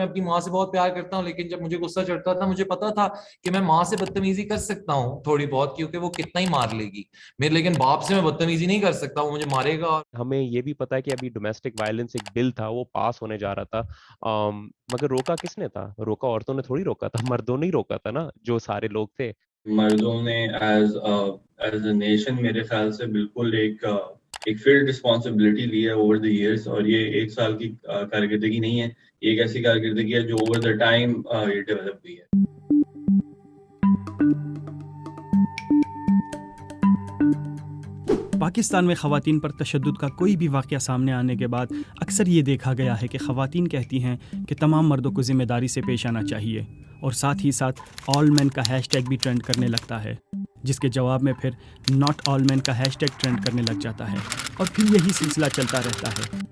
میں اپنی ماں سے بہت پیار کرتا ہوں, لیکن جب مجھے غصہ چڑھتا تھا مجھے پتا تھا کہ میں ماں سے بدتمیزی کر سکتا ہوں تھوڑی بہت, کیونکہ وہ کتنا ہی مار لے گی میرے, لیکن باپ سے میں بدتمیزی نہیں کر سکتا, وہ مجھے مارے گا. ہمیں یہ بھی پتا ہے کہ ابھی ڈومیسٹک وائلنس ایک بل تھا, وہ پاس ہونے جا رہا تھا, مگر روکا کس نے تھا؟ روکا عورتوں نے تھوڑی روکا تھا, مردوں نے ہی روکا تھا نا, جو سارے لوگ تھے. مردوں نے ایز اے نیشن میرے خیال سے بالکل ایک فیلڈ رسپانسبلٹی لی ہے اوور دی ایئرس, اور یہ ایک سال کی کارکردگی نہیں ہے, یہ ایک ایسی کارکردگی ہے جو اوور دا ٹائم یہ ڈیولپ ہوئی ہے. پاکستان میں خواتین پر تشدد کا کوئی بھی واقعہ سامنے آنے کے بعد اکثر یہ دیکھا گیا ہے کہ خواتین کہتی ہیں کہ تمام مردوں کو ذمہ داری سے پیش آنا چاہیے, اور ساتھ ہی ساتھ آل مین کا ہیش ٹیگ بھی ٹرینڈ کرنے لگتا ہے, جس کے جواب میں پھر ناٹ آل مین کا ہیش ٹیگ ٹرینڈ کرنے لگ جاتا ہے, اور پھر یہی سلسلہ چلتا رہتا ہے.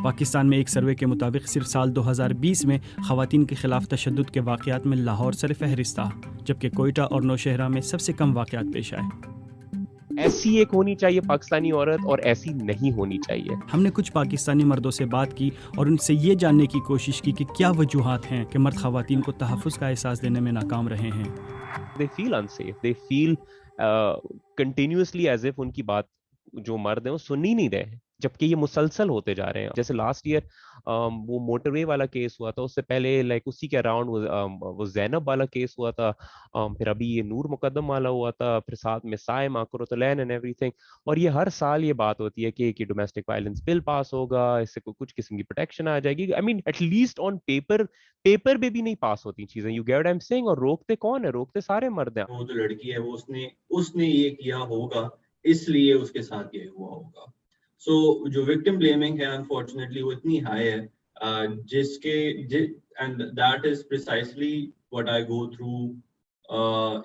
پاکستان میں ایک سروے کے مطابق صرف سال 2020 میں خواتین کے خلاف تشدد کے واقعات میں لاہور سر فہرست تھا, جبکہ کوئٹہ اور نوشہرہ میں سب سے کم واقعات پیش آئے. ایسی ایک ہونی چاہیے پاکستانی عورت, اور ایسی نہیں ہونی چاہیے. ہم نے کچھ پاکستانی مردوں سے بات کی اور ان سے یہ جاننے کی کوشش کی کہ کیا وجوہات ہیں کہ مرد خواتین کو تحفظ کا احساس دینے میں ناکام رہے ہیں. They feel unsafe. They feel continuously as if ان کی بات جو مرد ہیں وہ سن ہی نہیں رہے, جبکہ یہ مسلسل ہوتے جا رہے ہیں. جیسے لاسٹ ایئر وہ موٹر وے والا کیس ہوا تھا, اس سے پہلے لائک اسی کے اراؤنڈ وہ زینب والا کیس ہوا تھا, پھر ابھی یہ نور مقدم والا ہوا تھا, پھر ساتھ میں سائے ماکروتلین اینڈ ایوری تھنگ. اور یہ ہر سال یہ بات ہوتی ہے کہ ڈومیسٹک وائلنس بل پاس ہوگا, اس سے کچھ قسم کی پروٹیکشن آ جائے گی. I mean at least on paper پہ بھی نہیں پاس ہوتی چیزیں. You get what I am saying. اور روکتے کون ہے؟ روکتے سارے مرد ہیں. وہ جو لڑکی ہے وہ اس نے یہ کیا ہوگا, اس لیے اس کے ساتھ یہ ہوا ہوگا. سو جو وکٹم بلیمنگ ہے انفارچونیٹلی وہ اتنی ہائی ہے, جس کے and that is precisely what I go through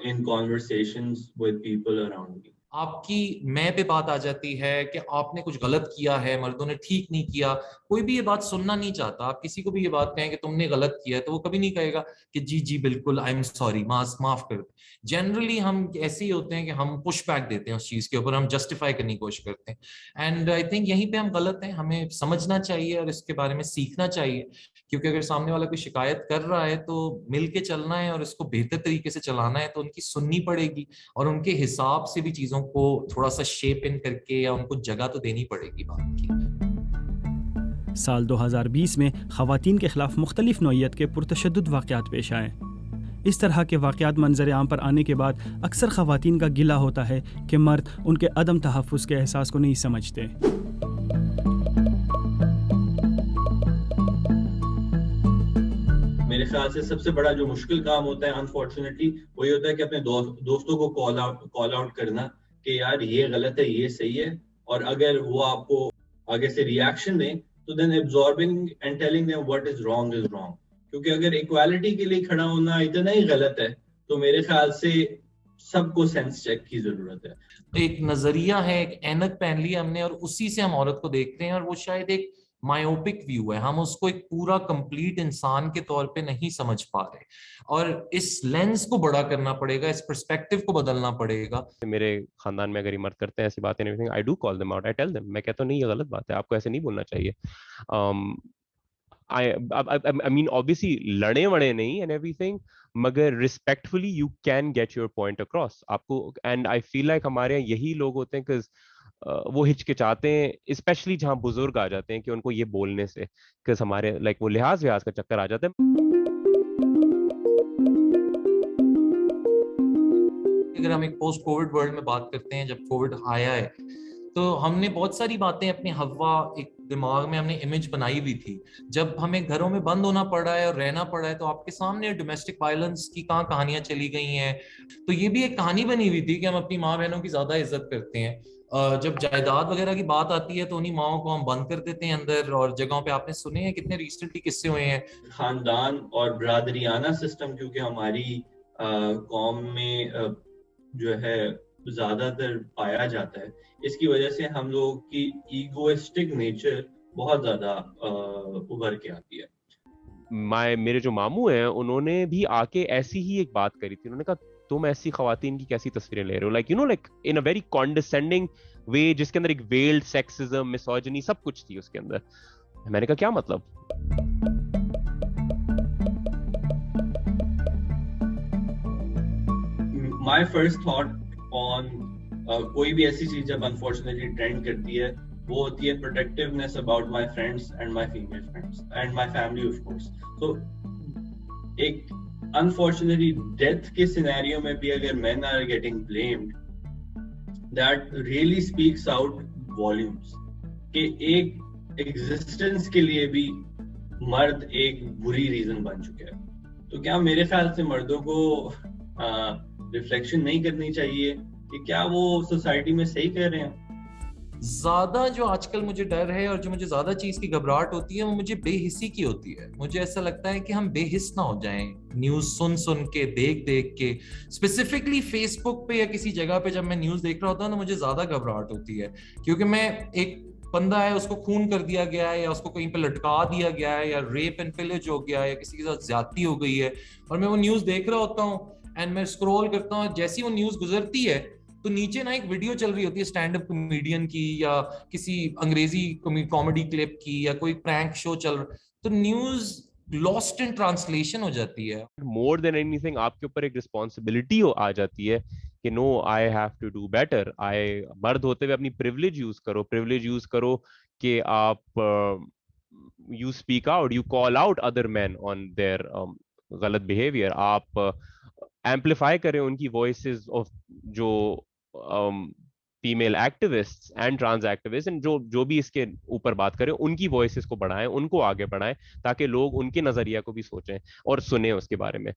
in conversations with people around me. آپ کی میں پہ بات آ جاتی ہے کہ آپ نے کچھ غلط کیا ہے, مردوں نے ٹھیک نہیں کیا. کوئی بھی یہ بات سننا نہیں چاہتا. آپ کسی کو بھی یہ بات کہیں کہ تم نے غلط کیا ہے تو وہ کبھی نہیں کہے گا کہ جی جی بالکل آئی ایم سوری, معاف کر. جنرلی ہم ایسے ہی ہوتے ہیں کہ ہم پش بیک دیتے ہیں اس چیز کے اوپر, ہم جسٹیفائی کرنے کی کوشش کرتے ہیں. اینڈ آئی تھنک یہیں پہ ہم غلط ہیں. ہمیں سمجھنا چاہیے اور اس کے بارے میں سیکھنا چاہیے, کیونکہ اگر سامنے والا کوئی شکایت کر رہا ہے تو مل کے چلنا ہے اور اس کو بہتر طریقے سے چلانا ہے, تو ان کی سننی پڑے گی اور ان کے حساب سے بھی چیزوں کو تھوڑا سا شیپ ان کر کے یا ان کو جگہ تو دینی پڑے گی بات کی. سال 2020 میں خواتین کے خلاف مختلف نوعیت کے پرتشدد واقعات پیش آئے. اس طرح کے واقعات منظر عام پر آنے کے بعد اکثر خواتین کا گلہ ہوتا ہے کہ مرد ان کے عدم تحفظ کے احساس کو نہیں سمجھتے. میرے خیال سے سب سے بڑا جو مشکل کام ہوتا ہے انفارچونیٹلی وہی ہوتا ہے کہ اپنے دوستوں کو کال آؤٹ کرنا کہ یار یہ غلط ہے, یہ صحیح ہے, اور اگر وہ آپ کو آگے سے ریئیکشن دیں تو دین absorbing and telling them what is wrong is wrong. کیونکہ اگر ایکوالٹی کے لیے کھڑا ہونا اتنا ہی غلط ہے تو میرے خیال سے سب کو سینس چیک کی ضرورت ہے. ایک نظریہ ہے, ایک اینک پہن لی ہم نے اور اسی سے ہم عورت کو دیکھتے ہیں, اور وہ شاید ایک مائیوپک ویو ہے. ہم اس کو ایک پورا کمپلیٹ انسان کے طور پہ نہیں سمجھ پا رہے, اور اس لینس کو بڑا کرنا پڑے گا, اس پرسپیکٹیو کو بدلنا پڑے گا. میرے خاندان میں اگر یہ مرد کرتے ہیں ایسی باتیں, I do call them out, I tell them, میں کہتا ہوں نہیں یہ غلط بات ہے, آپ کو ایسے نہیں بولنا چاہیے. I mean obviously لڑے وڑے نہیں and everything, مگر respectfully you can get your point across. آپ کو and I feel like ہمارے یہاں یہی لوگ ہوتے ہیں کہ وہ ہچکچاتے ہیں, اسپیشلی جہاں بزرگ آ جاتے ہیں, کہ ان کو یہ بولنے سے کہ ہمارے لائک وہ لحاظ کا چکر آ جاتا ہے. اگر ہم ایک پوسٹ کووڈ ورلڈ میں بات کرتے ہیں, جب کووڈ آیا ہے تو ہم نے بہت ساری باتیں اپنی ہوا ایک دماغ میں ہم نے امیج بنائی ہوئی تھی. جب ہمیں گھروں میں بند ہونا پڑا ہے اور رہنا پڑا ہے تو آپ کے سامنے ڈومیسٹک وائلنس کی کہانیاں چلی گئی ہیں. تو یہ بھی ایک کہانی بنی ہوئی تھی کہ ہم اپنی ماں بہنوں کی زیادہ عزت کرتے ہیں. جب جائیداد وغیرہ کی بات آتی ہے تو انہیں ماؤں کو ہم بند کر دیتے ہیں اندر, اور جگہوں پہ آپ نے سنے ہیں کتنے ریسنٹلی قصے ہوئے ہیں. خاندان اور برادریانہ سسٹم کیونکہ ہماری قوم میں جو ہے زیادہ تر پایا جاتا ہے, اس کی وجہ سے ہم لوگ کی ایگوئسٹک نیچر بہت زیادہ ابھر کے آتی ہے. میرے جو ماموں ہیں انہوں نے بھی آ کے ایسی ہی ایک بات کری تھی. انہوں نے کہا تم ایسی خواتین کی کیسی تصویریں لے رہے ہو, like you know like in a very condescending way, جس کے اندر ایک ویلڈ سیکسزم, میسوجنی سب کچھ تھی اس کے اندر. میں نے کہا کیا مطلب؟ my first thought on کوئی بھی ایسی چیز جب unfortunately ٹرینڈ کرتی ہے وہ ہوتی ہے protectiveness about my friends and my female friends and my family of course. So ایک unfortunately death کے scenario میں بھی اگر men are getting blamed, that really speaks out volumes کہ ایک ایگزسٹنس کے لیے بھی مرد ایک بری ریزن بن چکا ہے. تو کیا میرے خیال سے مردوں کو ریفلیکشن نہیں کرنی چاہیے کہ کیا وہ سوسائٹی میں صحیح کر رہے ہیں؟ زیادہ جو آج کل مجھے ڈر ہے اور جو مجھے زیادہ چیز کی گھبراہٹ ہوتی ہے وہ مجھے بے حسی کی ہوتی ہے. مجھے ایسا لگتا ہے کہ ہم بے حس نہ ہو جائیں نیوز سن کے دیکھ کے. اسپیسیفکلی فیس بک پہ یا کسی جگہ پہ جب میں نیوز دیکھ رہا ہوتا ہوں تو مجھے زیادہ گھبراہٹ ہوتی ہے, کیونکہ میں ایک بندہ ہے اس کو خون کر دیا گیا ہے یا اس کو کہیں پہ لٹکا دیا گیا ہے یا ریپ اینڈ پلیج ہو گیا ہے یا کسی کے ساتھ زیادتی ہو گئی ہے, اور میں وہ نیوز دیکھ رہا ہوتا ہوں اینڈ میں اسکرول کرتا ہوں. جیسی وہ نیوز گزرتی ہے تو نیچے نا ایک ویڈیو چل رہی ہوتی ہے اسٹینڈ اپ کامیڈین کی یا کسی انگریزی کامیڈی کلپ کی یا کوئی پرینک شو چل رہا, تو نیوز لاسٹ ان ٹرانسلیشن ہو جاتی ہے. مور دین اینی تھنگ آپ کے اوپر ایک رسپانسبلٹی آ جاتی ہے کہ no I have to do better. مرد ہوتے ہوئے اپنی پریولیج یوز کرو کہ آپ you speak out, you call out other men on their غلط بہیویئر. آپ ایمپلیفائی کریں ان کی وائسز آف جو female activist and trans activist جو بھی اس کے اوپر بات کریں, ان کی وائسز کو بڑھائیں, ان کو آگے بڑھائیں تاکہ لوگ ان کے نظریہ کو بھی سوچیں اور سنیں اس کے بارے میں.